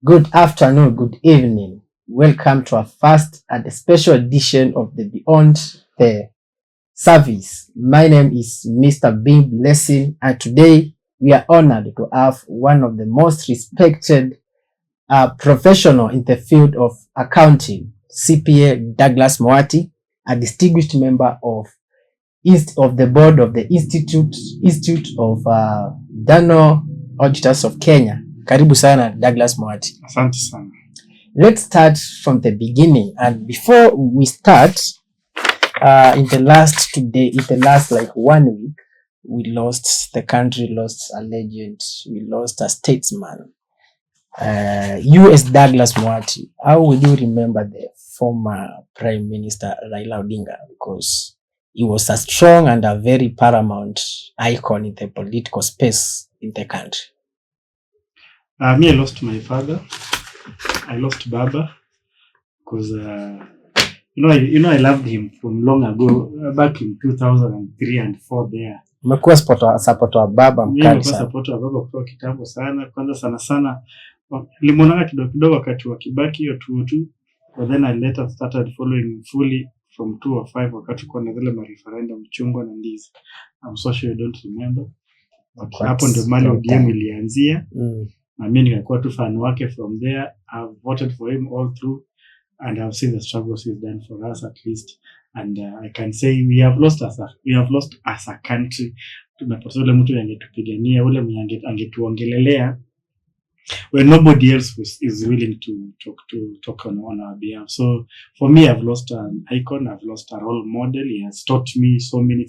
Good afternoon, good evening. Welcome to our first and a special edition of the Beyond the Service. My name is Mr. Bing Blessing, and today we are honored to have one of the most respected professional in the field of accounting, CPA Daglous Muhati, a distinguished member of the board of the Institute of Dano Auditors of Kenya. Karibu sana Daglous Muhati. Asante sana. Let's start from the beginning, and before we start, in the last like 1 week, the country lost a legend, we lost a statesman. You as Daglous Muhati, how will you remember the former Prime Minister Raila Odinga? Because he was a strong and a very paramount icon in the political space in the country. I lost my father. I lost Baba because I loved him from long ago, back in 2003 and 4 there. Umekuwa supporter wa Baba mkali sana. Nimekuwa supporter wa Baba kwa kitambo sana. Kwanza sana nilimwona kidogo wakati wa Kibaki hiyo 202, but then I later started following fully from 205 wakati kwa na zile referendum chungwa na ndizi. I'm so sure you don't remember. Hapo ndio mali ODM ilianzia. Na mimi nikakuwa tu fan wake from there. I've voted for him all through, and I've seen the struggles he's done for us at least. And I can say we have lost as a country. Tumepoteza ule mtu angetupigania, ule mwenye angetuongelelea when nobody else is willing to talk on our behalf. So for me, I've lost an icon, I've lost a role model. He has taught me so many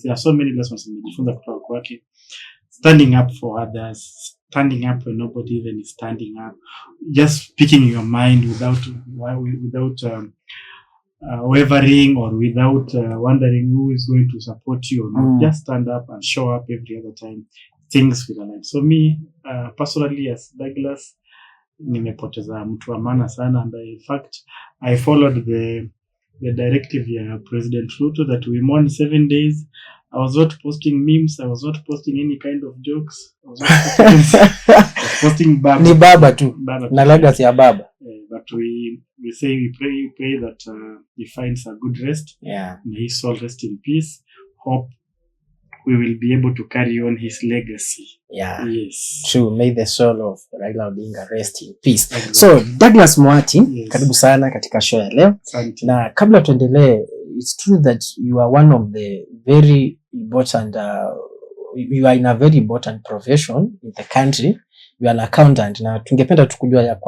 lessons nimejifunza kutoka kwake. Standing up for others, standing up when nobody even is standing up, just speaking your mind without wavering or without wondering who is going to support you or not. Just stand up and show up every other time things will align. So me personally as Douglas, nimepoteza mtu wa maana sana, and in fact I followed the directive ya President Ruto that we mourn 7 days. I was not posting memes. I was not posting any kind of jokes. I was not posting Baba. Ni Baba tu. Na legacy ya Baba. But we say we pray that he finds a good rest. Yeah. May his soul rest in peace. Hope we will be able to carry on his legacy. Yeah. Yes. True. May the soul of Raila Odinga rest in peace. Exactly. So Daglous Muhati, yes. Karibu sana katika show ya leo. Asante. Na kabla tuendelee, it's true that you are one of the very important, you are in a very important profession in the country. You are an accountant. Na tungependa tukujua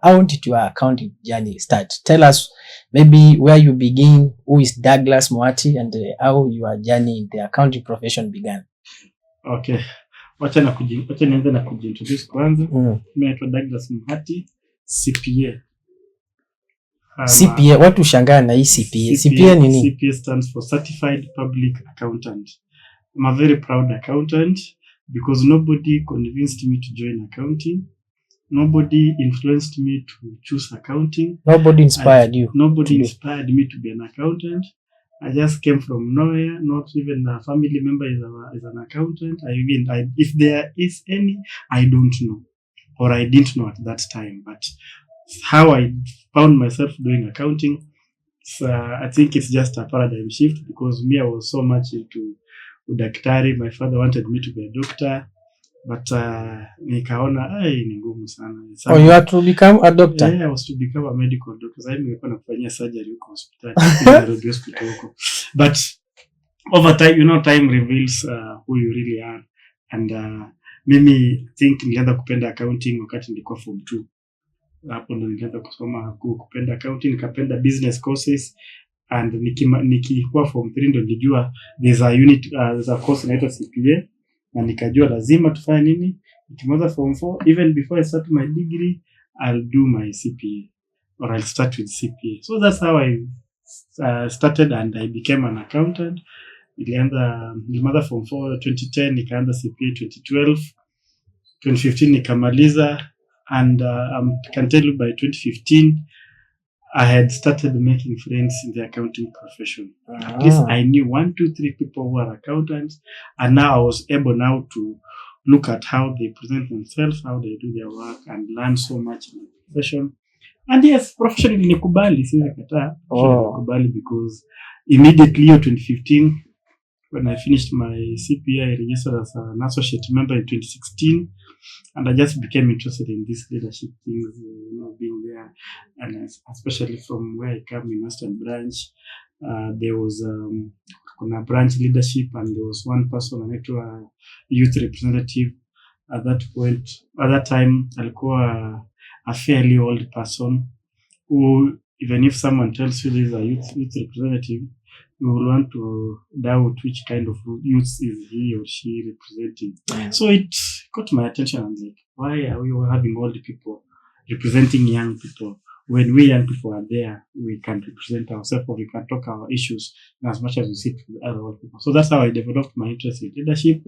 how did your accounting journey start? Tell us maybe where you begin, who is Daglous Muhati, and how your journey in the accounting profession began. Okay. Wacha nianze na kujintroduce kwanza. Mimi naitwa Daglous Muhati, CPA. CPA, watu shangaa na hii CPA. CPA ni nini? CPA stands for Certified Public Accountant. I'm a very proud accountant because nobody convinced me to join accounting. Nobody influenced me to choose accounting. Nobody inspired you. Nobody inspired me to be an accountant. I just came from nowhere. Not even a family member is an accountant. If there is any, I don't know, or I didn't know at that time. But how I found myself doing accounting, I think it's just a paradigm shift, because me, I was so much into udaktari. My father wanted me to be a doctor, but nikaona ni ngumu sana. Oh, you had to become a doctor? Yeah, I was to become a medical doctor. Sasa nilikuwa nafanyia surgery huko hospitali, hospital. But over time, time reveals who you really are. And mimi think nilianza kupenda accounting wakati nilikuwa form 2. Hapo ndo nilianza kupenda accounting, nikapenda business courses, and nikikuwa form 3 ndo nilijua there's a course inaitwa CPA, na nikajua lazima tufanye nini. Nikimaliza form 4, even before I start my degree, I'll do my CPA, or I'll start with CPA. So that's how I started, and I became an accountant. Nilimaliza form 4 2010, nikaanza CPA 2012, 2015 nikamaliza. And I can tell you by 2015, I had started making friends in the accounting profession. At least I knew 1, 2, 3 people who are accountants, and now I was able now to look at how they present themselves, how they do their work, and learn so much in the profession. And yes, profession nilikubali, siwezi kataa. Nilikubali because immediately in 2015, when I finished my CPA, I registered as an associate member in 2016, and I just became interested in these leadership things, being there, and especially from where I come in Western Branch, there was a branch leadership, and there was one person, a youth representative. At that time, alikuwa a fairly old person who, even if someone tells you there's a youth representative, you will want to doubt which kind of youth is he or she representing. Yeah. So it caught my attention. I'm like, why are we having old people representing young people? When we young people are there, we can represent ourselves, or we can talk our issues as much as we sit with other old people. So that's how I developed my interest in leadership.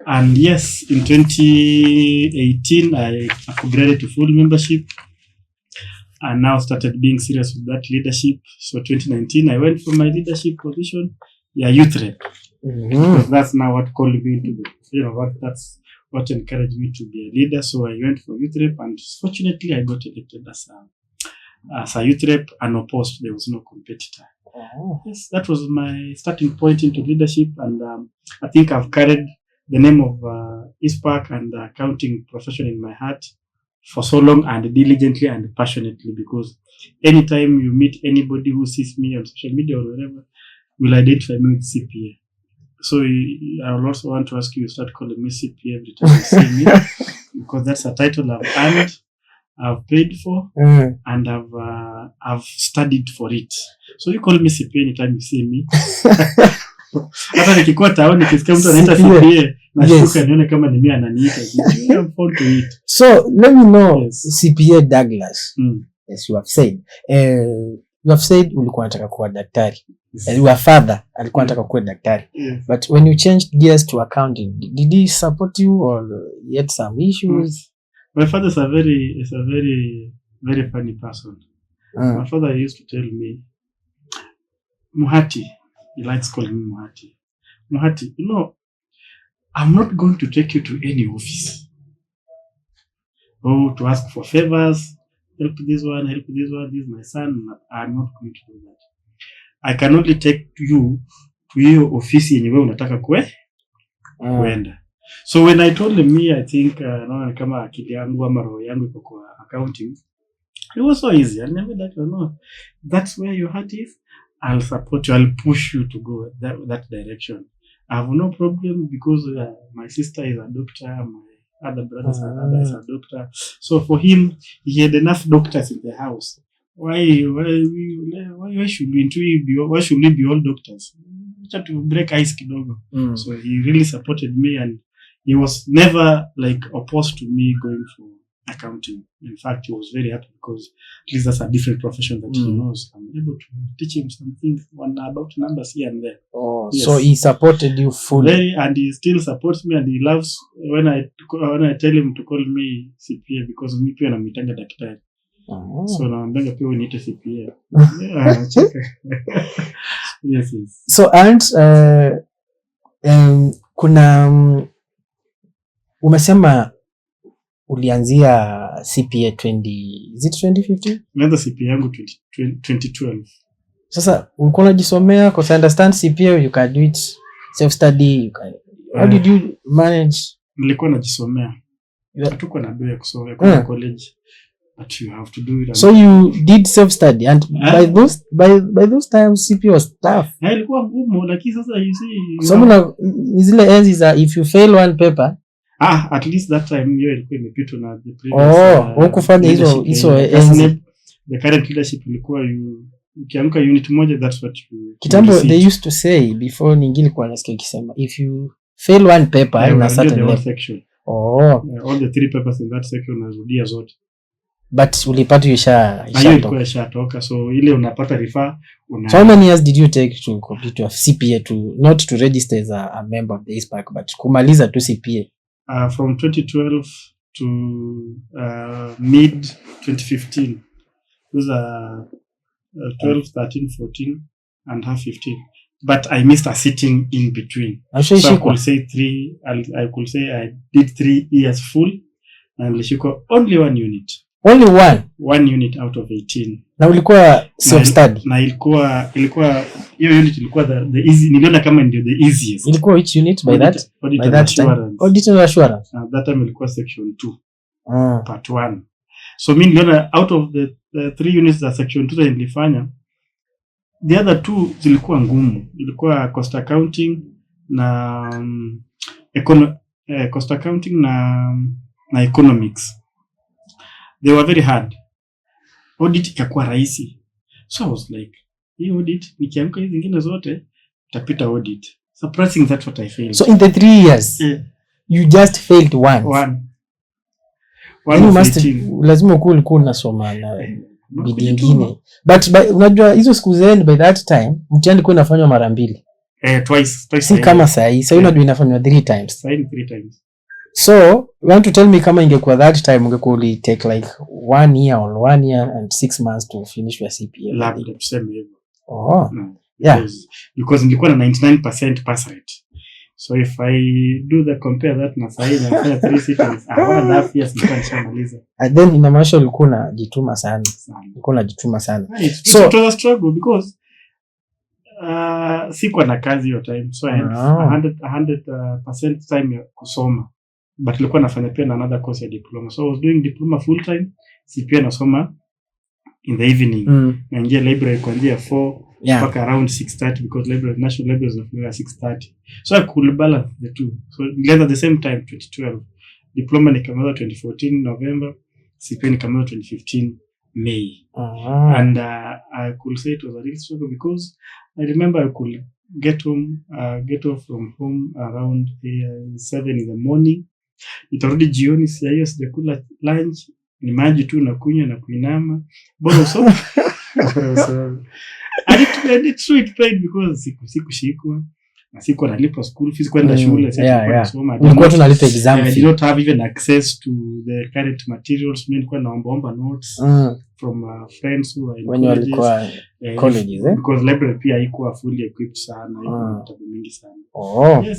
And yes, in 2018, I upgraded to full membership and now started being serious with that leadership. So 2019, I went for my leadership position, youth rep. Because that's now what called me into that's what encouraged me to be a leader. So I went for youth rep, and fortunately I got elected as a youth rep, unopposed. There was no competitor. Yes, that was my starting point into leadership, and I think I've carried the name of ISPAC and the accounting profession in my heart for so long, and diligently and passionately, because anytime you meet anybody who sees me on social media or wherever, will identify me with CPA. So I will also want to ask you, start calling me CPA every time you see me, because that's a title I've earned, I've paid for, and I've studied for it. So you call me CPA anytime you see me. Hata nikikuwa taoni nikisikia mtu anaita CPA nashtuka nione kama ni mimi ananiita. I'm fond to it. So let me know, CPA Daglous. Yes, you have said ulikuwa unataka kuwa daktari. Your father alikuwa anataka kuwa daktari. But when you changed gears to accounting, did he support you, or he had some issues? My father is a very very funny person. My father used to tell me, Muhati, he likes calling me Muhati. Muhati, I'm not going to take you to any office. To ask for favors, help this one, this is my son. I'm not going to do that. I can only take you to your office yenye wewe unataka kuenda. So when I told me, I think naona kama akili yangu ama roho yangu iko kwa accounting, it was so easy. I never that that's where your heart is. I'll support you. I'll push you to go that direction. I have no problem, because my sister is a doctor, my other brothers and others are doctor. So for him, he had enough doctors in the house. Why should we be all doctors? Just to break ice kidogo. So he really supported me, and he was never opposed to me going for accounting. In fact, he was very happy, because at least that's a different profession that he knows. I'm able to teach him some things about numbers here and there. Yes. So he supported you fully. And he still supports me, and he loves when I tell him to call me CPA, because me pia namitanga daktari. So naambia pia uniite CPA. Yes. So and kuna umesema ulianzia CPA 2015? Nianza CPA yangu 2012. Sasa ulikuwa unajisomea, because I understand CPA you can do it self study, how did you manage? Nilikuwa najisomea. Hatukuwa na bia kusoma kwa college, but you have to do it. So you did self study, and by those times CPA was tough. Ilikuwa ngumu, lakini sasa you see so zile enzi za if you fail one paper, at least that time hiyo ilikuwa imepitwa na the previous. Ukufanya hizo enzi. The current leadership ilikuwa ukiamka unit moja, that's what you kitambo they used to say before ningine kwa nasikia kisema if you fail one paper in a certain level section. All the 3 papers in that section unarudia zote. But ulipata ishatoka, so ile unapata refer So how many years did you take to complete your CPA, to not to register as a member of the ISPAC, but kumaliza tu CPA? From 2012 to mid 2015. It was 12, 13, 14 and half 15. but I missed a sitting in between. So I could say I could say I did 3 years full, and nilishikwa only one unit. Only one unit out of 18. Na ulikuwa self study. Na ilikuwa hiyo unit ilikuwa the easy, niliona kama ndio the easiest. Ilikuwa which unit by that time? Auditor assurance. That time ilikuwa section 2. Part 1. So mimi niliona out of the 3 units za section 2 nilifanya, the other 2 zilikuwa ngumu. Ilikuwa cost accounting na cost accounting na economics. They were very hard. Audit ikakuwa rahisi. So I was like, hii audit nikiamka hizi zingine zote utapita audit. Surprising, that's what I failed. So in the 3 years you just failed once. One lazima ulikuwa unasoma na bidii nyingine. But unajua hizo siku zeni by that time mtihani ilikuwa inafanywa mara 2. Twice. Si kama sasa unajua inafanywa 3 times. 3 times. So, you want to tell me kama ingekuwa that time ungekuwa uli take like 1 year or 1 year and 6 months to finish your CPA? Labda tuseme hivyo. Because nilikuwa na 99% pass rate. So if I do the compare that na sahi na 3 sittings, I want enough years nishamaliza. And then inamaanisha ulikuwa unajituma sana. So it was a struggle because sikuwa na kazi hiyo time. So I had 100% time ya kusoma. But nilikuwa nafanya pia na another course ya diploma. So I was doing diploma full time. CPA nasoma in the evening. Naingia library kuanzia 4 mpaka around 6:30 because national libraries zinafungua 6:30. So I could balance the two. So nilianza the same time 2012. Diploma nikamaliza 2014 November. CPA nikamaliza 2015 May. And I could say it was a real struggle because I remember I could get off from home around 7 in the morning. Nitarudi jioni, si hiyo sijakula lunch, ni maji tu na kunywa na kuinama. Bora so. It paid because sikushikwa. Na sikuwa nalipa school fees kwenda shule, sasa kusoma. Nilikuwa tunalipa exam fee. I did not have even access to the current materials. Mimi nilikuwa naomba notes from friends who were in colleges. Because library pia haikuwa fully equipped sana, haikuwa vitabu mingi sana.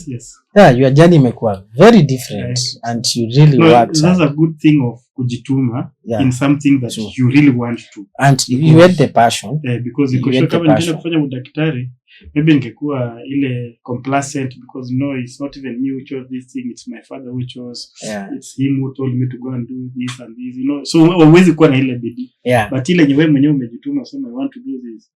Yes. Yeah, your journey imekuwa very different and you really worked. That's a good thing of kujituma in something that you really want to. And you had the passion. Because kama ningependa kufanya udaktari, maybe ningekuwa ile complacent because it's not even me who chose this thing, it's my father who chose. It's him who told me to go and do this and this, so always kuwa na ile bidii. But ile wewe mwenyewe umejituma, so I want to do this,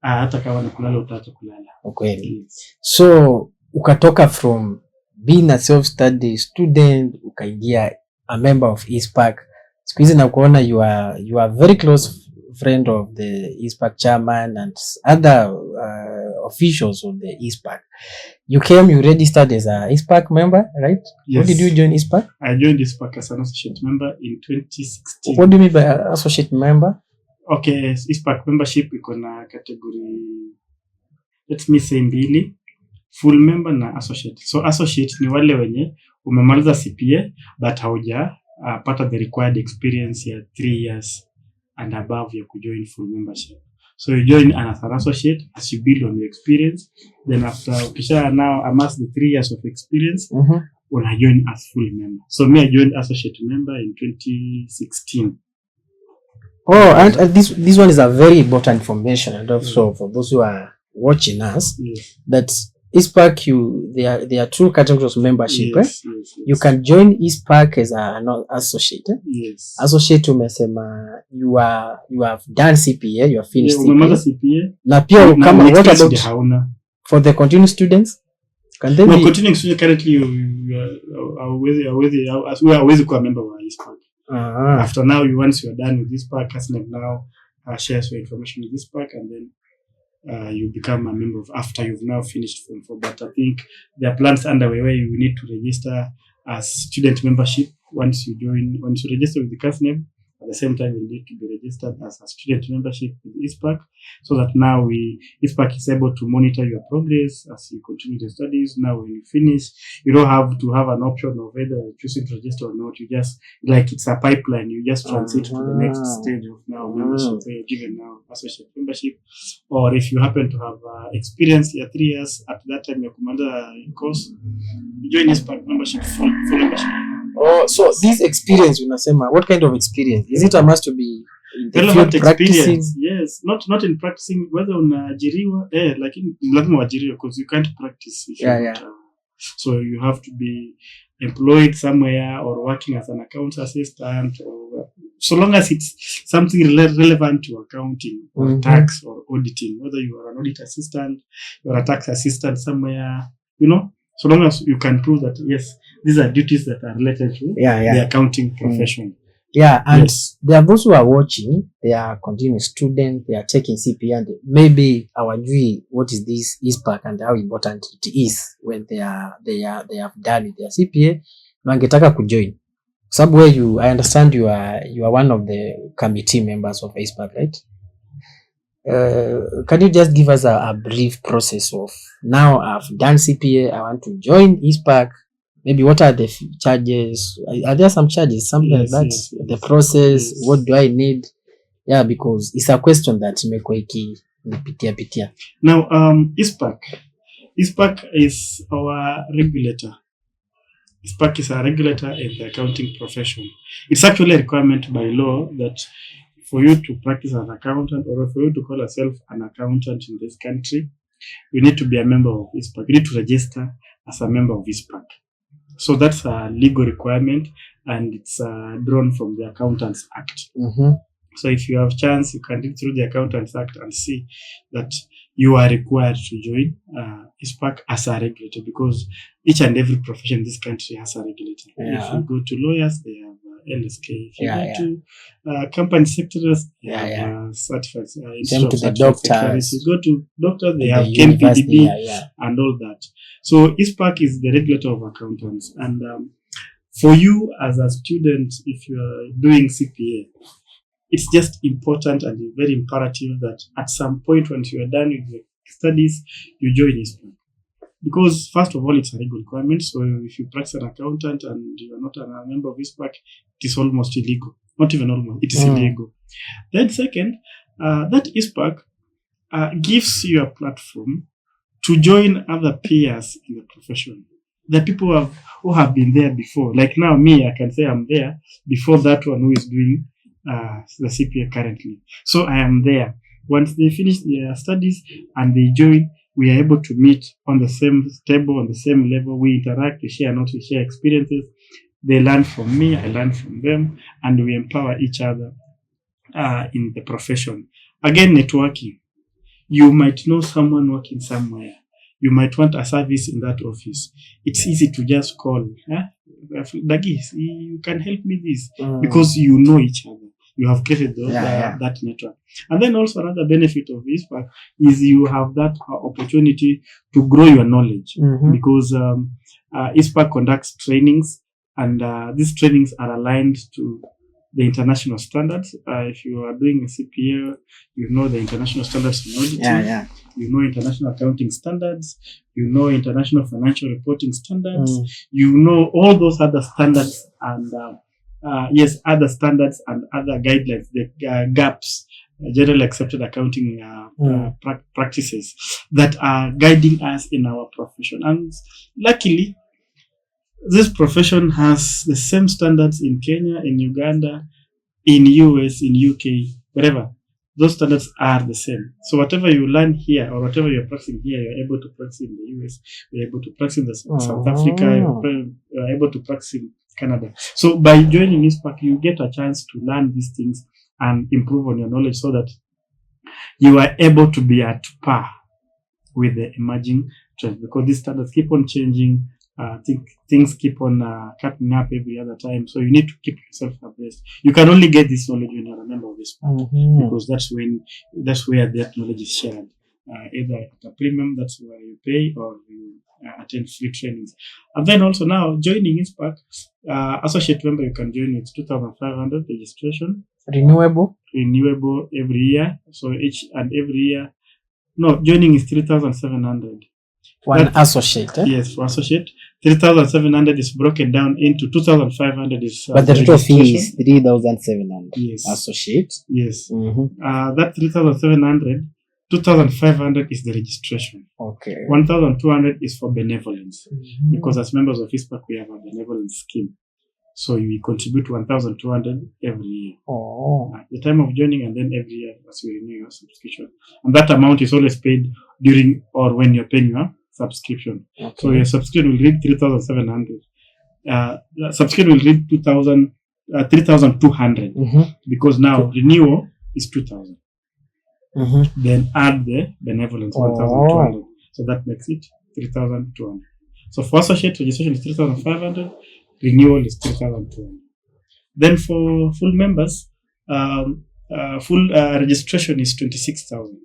hata kama nakulala utaacha kulala. Okay. So ukatoka from being a self-study student ukaingia a member of ISPAC. Siku hizi na kuona you are very close friend of the ISPAC chairman and other officials of the ISPAC. You registered as a ISPAC member, right? Yes. When did you join ISPAC? I joined ISPAC as an associate member in 2016. What do you mean by associate member? Okay, ISPAC membership iko na category, let me say 2, full member na associate. So associate ni wale wenye umemaliza CPA but hauja pata the required experience ya 3 years and above ya kujoin full membership. So you join as an associate as you build on your experience. Then after ukisha now amass the 3 years of experience, una join as full member. So me I joined associate member in 2016. And this one is a very important information, and also for those who are watching us, that ISPAC, there are 2 categories of membership. Yes. You can join ISPAC as an associate. Yes. Associate umesema you have done CPA, you have finished CPA. Na pia kama what about for the continuing students? Can they be continuing students? Currently always kuwa member wa ISPAC. After now, once you are done with ISPAC, CASNEB now shares your information with ISPAC, and then you become a member after you've now finished Form 4. But I think there are plans underway where you need to register as student membership once you register with the CASNEB, At the same time, you need to be registered as a student membership with ISPAC, so that now ISPAC is able to monitor your progress as you continue the studies. Now, when you finish, you don't have to have an option of whether choosing to register or not. You just, like, it's a pipeline. You just transit to the next stage of now membership, where you're given now associate membership. Or if you happen to have experience 3 years at that time, your commander course, you join ISPAC membership, full membership. Oh, so this experience, unasema, what kind of experience? Is it a must to be in the relevant field practicing? experience? Yes, not in practicing, whether unaajiriwa, lakini lazima uajiriwe, because you can't practice if you're not, so you have to be employed somewhere or working as an account assistant, or so long as it's something relevant to accounting or tax or auditing, whether you are an audit assistant or a tax assistant somewhere, so long as you can prove that, yes, these are duties that are related to the accounting profession. Yeah, and there are those who are watching, they are continuing students, they are taking CPA, and maybe hawajui what is this ISPAC and how important it is when they have done with their CPA, na wangetaka kujoin. Sababu I understand you are one of the committee members of ISPAC, right? Can you just give us a brief process of, now I've done CPA, I want to join ISPAC, maybe what are the charges? Are there some charges, something like that? Yes. The process, what do I need? Yeah, because it's a question that imekuwa ikipitia. Now, ISPAC is our regulator. ISPAC is a regulator in the accounting profession. It's actually a requirement by law that for you to practice as an accountant, or for you to call yourself an accountant in this country, you need to be a member of ISPAC. You need to register as a member of ISPAC. So that's a legal requirement, and it's drawn from the Accountants Act. So if you have chance, you can read through the Accountants Act and see that you are required to join ISPAC as a regulator, because each and every profession in this country has a regulator. If you go to lawyers, they have LSK. If you go to company secretaries, they have certified. Same to the doctors. If you go to doctors, they have KPDB and all that. So ISPAC is the regulator of accountants. And for you as a student, if you are doing CPA, it's just important and very imperative that at some point when you are done with your studies, you join ISPAC. Because first of all, it's a legal requirement. So if you practice an accountant and you are not a member of ISPAC, it is almost illegal. Not even almost, it is illegal. Then second, that ISPAC gives you a platform to join other peers in the profession. The people who have been there before. Like now, me, I can say I'm there before that one who is doing the CPA currently. So I am there. Once they finish their studies and they join, we are able to meet on the same table, on the same level. We interact, we share notes, we share experiences. They learn from me, I learn from them, and we empower each other in the profession. Again, networking. You might know someone working somewhere. You might want a service in that office. It's easy to just call. Dagi, you can help me this. Because you know each other. You have created that network. And then also another benefit of ISPAC is you have that opportunity to grow your knowledge. Because ISPAC conducts trainings, and these trainings are aligned to the international standards. If you are doing a CPA, you know the international standards in auditing. You know international accounting standards. You know international financial reporting standards. You know all those other standards and other standards and other guidelines, the gaps, generally accepted accounting practices that are guiding us in our profession. And luckily, this profession has the same standards in Kenya, in Uganda, in US, in UK, wherever. Those standards are the same. So whatever you learn here or whatever you're practicing here, you're able to practice in the US, you're able to practice in South Africa, you're able to practice in Canada. So by joining ISPAC, you get a chance to learn these things and improve on your knowledge so that you are able to be at par with the emerging trends, because these standards keep on changing. Things keep on cutting up every other time. So you need to keep yourself abreast. You can only get this knowledge when you're a member of ISPAC, because that's where that knowledge is shared. Either at a premium, that's where you pay, or you attend free trainings. And then also now joining ISPAC, associate member, you can join with 2,500 registration. Renewable? Renewable every year. So each and every year. No, joining is 3,700. One associate, eh? Yes, for associate. 3,700 is broken down into 2,500 is but the total fee is 3,700. Yes. Associate. Yes. Mm-hmm. That 3,700, 2,500 is the registration. Okay. 1,200 is for benevolence. Mm-hmm. Because as members of ISPAC, we have a benevolence scheme. So we contribute 1,200 every year. Oh. At the time of joining and then every year as you renew your subscription. And that amount is always paid during or when you're paying your subscription. Okay. So your subscription will read 3,700. The subscription will read 3,200 because now renewal is 2,000. Then add the benevolence 1,200. So that makes it 3,200. So for associate registration is 3,500. Renewal is 3,200. Then for full members, full registration is 26,000.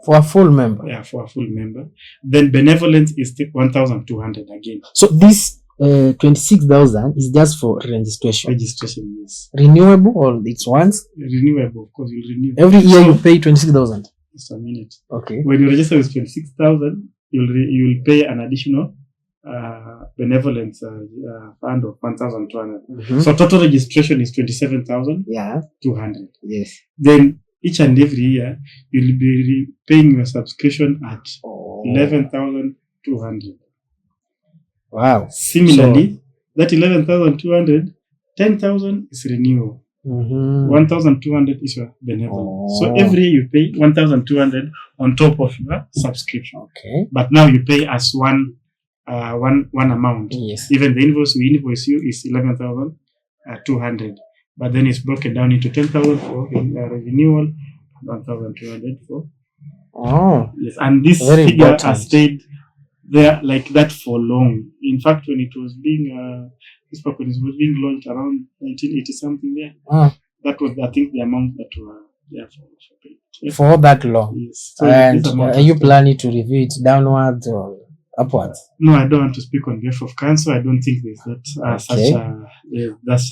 For a full member? Yeah, for a full member. Then benevolence is 1,200 again. So this 26,000 is just for registration? Registration, yes. Renewable or it's once? Renewable, of course, you'll renew. Every year you pay 26,000? Just a minute. Okay. When you register with 26,000, you'll pay an additional benevolence fund of 1,200. So total registration is 27,200. Yeah. Yes. Then each and every year you'll be paying your subscription at 11,200. Wow. Similarly, that 11,200, 10,000 is renewal. 1,200 is your benevolence. So every year you pay 1,200 on top of your subscription. Okay. But now you pay as one amount. Yes. Even the invoice we invoice you is 11,200, but then it's broken down into 10,000 for renewal, 1,200 for. Yes, and this figure has stayed there like that for long. In fact, when it was being launched around 1980 something there, that was I think the amount that were there for payment. Yes. For that long. Yes. So and are you planning to review it downwards or upwards? No, I don't want to speak on behalf of council. I don't think there's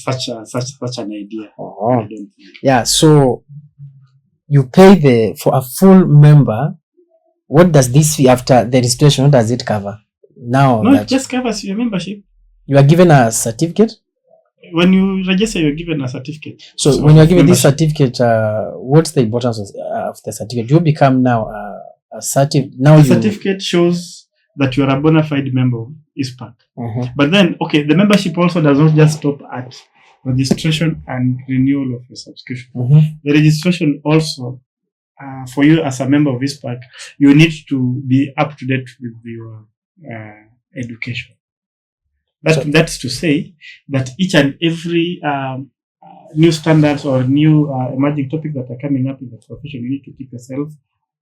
such an idea. I don't think. Yeah, so you pay for a full member. What does this fee after the registration? What does it cover? Now, no, it just covers your membership. You are given a certificate. When you register, you're given a certificate. So when you're given this certificate, what's the importance of the certificate? You become now a certificate. Now the certificate shows that you are a bona fide member of ISPAC. But then, okay, the membership also does not just stop at registration and renewal of your subscription. The registration also, for you as a member of ISPAC, you need to be up to date with your education. That's to say that each and every new standards or new emerging topics that are coming up in the profession, you need to keep yourself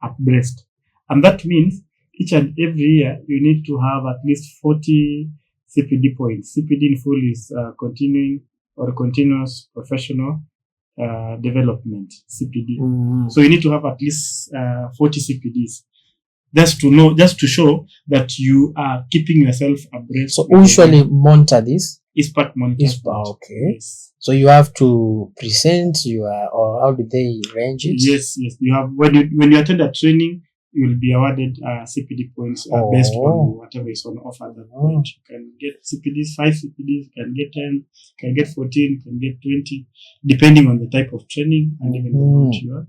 abreast. And that means each and every year, you need to have at least 40 CPD points. CPD in full is continuing or continuous professional development, CPD. So you need to have at least 40 CPDs. Just to show that you are keeping yourself abreast. So usually monitor this? ISPAC monitors. Okay. Yes. So you have to present or how do they arrange it? Yes. You have when you attend a training, you will be awarded CPD points based on whatever is on offer at that point. You can get CPDs, 5 CPDs, you can get 10, you can get 14, you can get 20, depending on the type of training and even the amount you're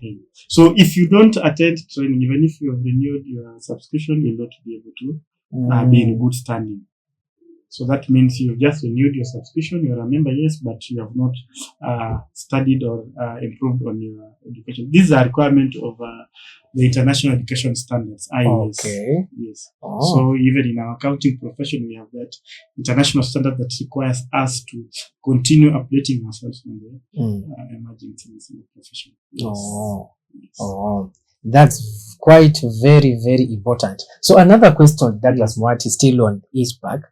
paying. So if you don't attend training, even if you have renewed your subscription, you'll not be able to be in good standing. So that means you've just renewed your subscription, you're a member, yes, but you have not studied or improved on your education. These are requirements of the International Education Standards, IES. Okay. Yes. So even in our accounting profession, we have that international standard that requires us to continue updating ourselves on the emerging things in the profession. Yes. That's quite very, very important. So another question, Daglous Muhati, still on ISPAC.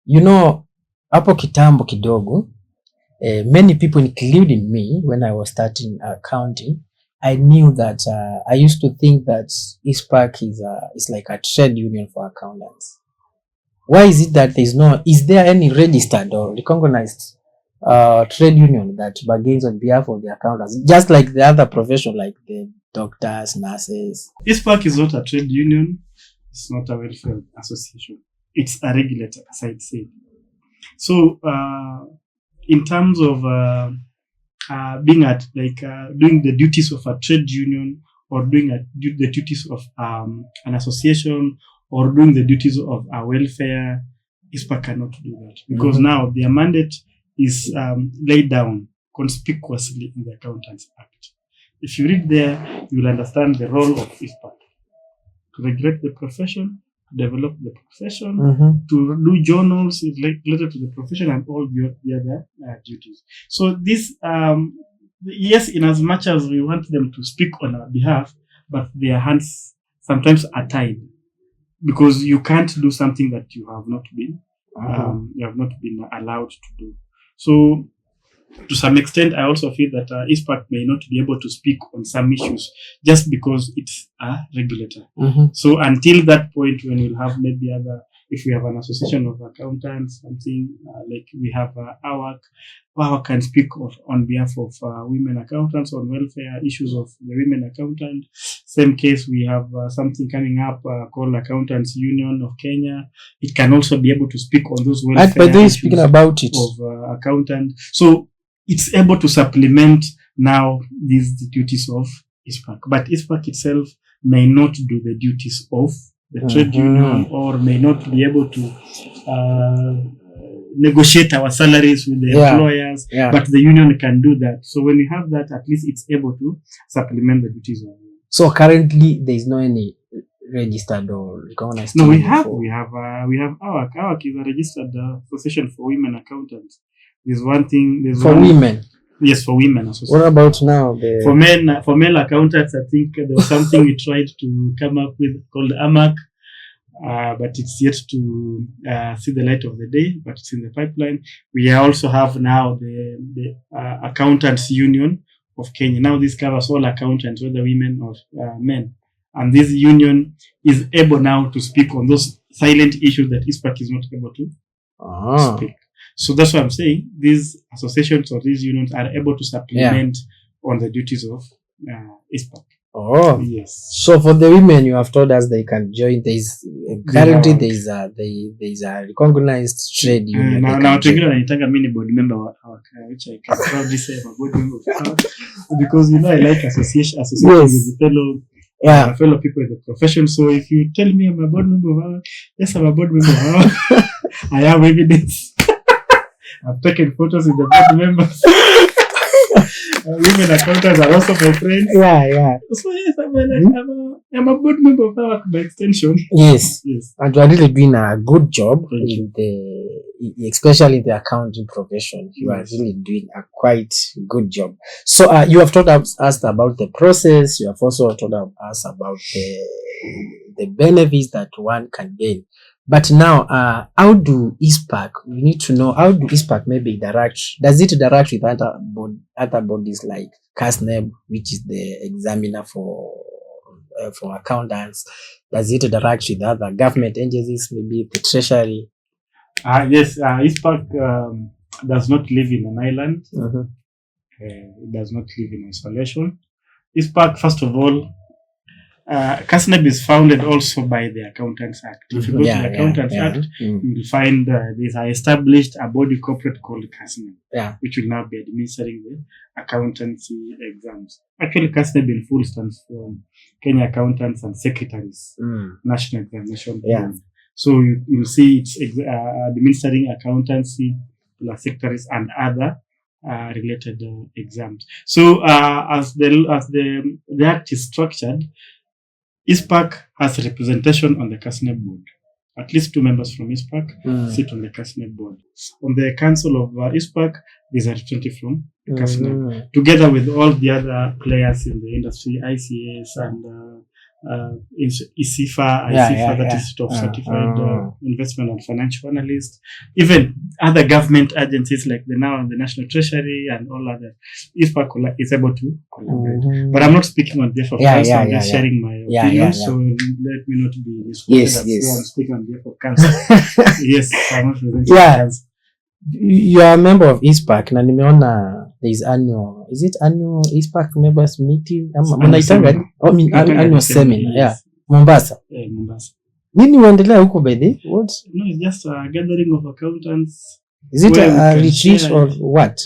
You know, hapo kitambo kidogo, many people, including me, when I was starting accounting, I knew that I used to think that ISPAC is like a trade union for accountants. Why is it that is there any registered or recognized trade union that bargains on behalf of the accountants, just like the other profession, like the doctors, nurses? ISPAC is not a trade union. It's not a welfare association. It's a regulator, as I said. So, in terms of being doing the duties of a trade union, or doing the duties of an association, or doing the duties of a welfare, ISPAC cannot do that, because now their mandate is laid down conspicuously in the Accountants Act. If you read there, you will understand the role of ISPAC: to regulate the profession, to develop the profession, to do journals related to the profession, and all the other duties. So this, yes, in as much as we want them to speak on our behalf, but their hands sometimes are tied, because you can't do something that you have not been allowed to do. So, to some extent, I also feel that ISPAC may not be able to speak on some issues just because it's a regulator. So until that point, when we'll have maybe if we have an association of accountants, something like we have AWAC can speak on behalf of women accountants on welfare issues of the women accountant. Same case, we have something coming up called Accountants Union of Kenya. It can also be able to speak on those welfare issues speaking about it of accountant. So it's able to supplement now these duties of ISPAC. But ISPAC itself may not do the duties of the trade union, or may not be able to negotiate our salaries with the employers, but the union can do that. So when we have that, at least it's able to supplement the duties of. So currently, there is no any registered or recognized. No, we have AWAC. AWAC is a registered association for women accountants. There's one thing. Women. Yes, for women. What about now? For male accountants, I think there was something we tried to come up with called AMAC, but it's yet to see the light of the day, but it's in the pipeline. We also have now the Accountants Union of Kenya. Now this covers all accountants, whether women or men. And this union is able now to speak on those silent issues that ISPAC is not able to speak. So that's what I'm saying. These associations or these unions are able to supplement on the duties of ISPAC. Oh, yes. So for the women, you have told us they can join. Currently there is a recognized trade union. Now I'm a board member of AWAC, which I can proudly say I'm a board member of AWAC, because I like association with the fellow people in the profession. So if you tell me I'm a board member of AWAC, yes, I'm a board member of AWAC. I have evidence. I've taken photos with the board members. Women accountants are also my friends. So yes, I'm a board member of AWAC by extension. Yes. And you are really doing a good job especially in the accounting profession. You are really doing a quite good job. So you have told us about the process. You have also told us about the benefits that one can gain. But now, how do ISPAC, we need to know, how do ISPAC maybe interact? Does it interact with other bodies like CASNEB, which is the examiner for accountants? Does it interact with other government agencies, maybe the treasury? Yes, ISPAC does not live in an island. It does not live in isolation. ISPAC, first of all, CASNEB is founded also by the Accountants Act. If you go to the Accountants Act, you will find there's established a body corporate called CASNEB, which will now be administering the accountancy exams. Actually, CASNEB in full stands for Kenya Accountants and Secretaries National Examination Board. So you'll see it's administering accountancy, secretaries, and other related exams. So as the Act is structured, ISPAC has representation on the CASNEB board. At least 2 members from ISPAC sit on the CASNEB board. On the council of ISPAC, there's a representative from CASNEB, together with all the other players in the industry, ICS and ICIFA, that is of Certified Investment and Financial Analyst, even other government agencies like the National Treasury and all other. ISPAC is able to collaborate. But I'm not speaking on behalf of council, I'm just sharing my opinion, so let me not be misquoted. I'm speaking on behalf of council. Yes, I'm not representing council. You are a member of ISPAC na nimeona there is annual, is it annual ISPAC members meeting? Mnaitanga annual seminar, yeah. Mombasa. Mombasa. Nini uendelea huko by the? What? No, it's just a gathering of accountants. Is it a retreat or what?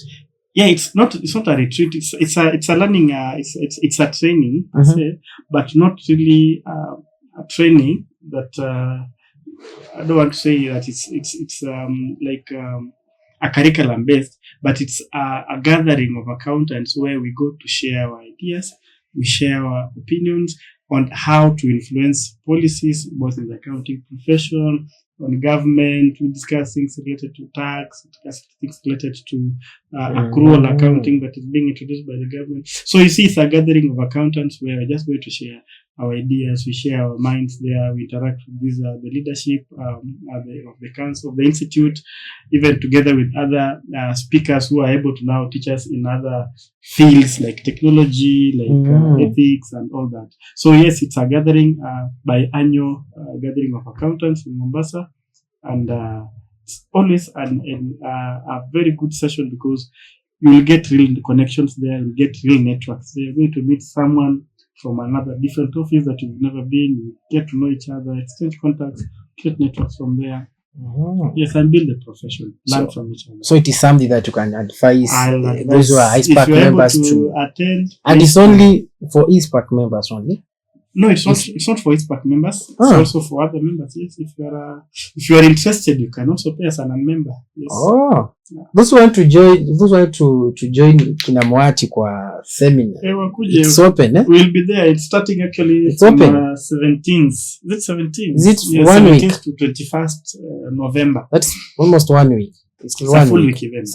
Yeah, it's not a retreat. It's a learning. It's a training, say, but not really a training that. I don't want to say that it's like a curriculum based, but it's a gathering of accountants where we go to share our ideas, we share our opinions on how to influence policies, both in the accounting profession, on government. We discuss things related to tax, discuss things related to accrual accounting that is being introduced by the government. So you see, it's a gathering of accountants where we're just going to share our ideas, we share our minds there, we interact with the leadership of the council, of the institute, even together with other speakers who are able to now teach us in other fields like technology, like ethics and all that. So yes, it's a gathering, biannual gathering of accountants in Mombasa, and it's always a very good session because you will get real connections there, you'll get real networks there. You're going to meet someone from another different office that you've never been, you get to know each other, exchange contacts, create networks from there. Yes, and build a profession, learn from each other. So it is something that you can advise those who are ISPAC members to attend. And it's only for ISPAC members only? No, it's not for ISPAC members. It's also for other members. Yes, if you are interested, you can also pay as an member. Yes. Oh, yeah. Those want to join Kina Muhati kwa seminar. It's open, eh? We'll be there. It's starting actually. It's open. 17th. Is it 17th? Is it 1 week? 17th to 21st November. That's almost 1 week. It's a full week event.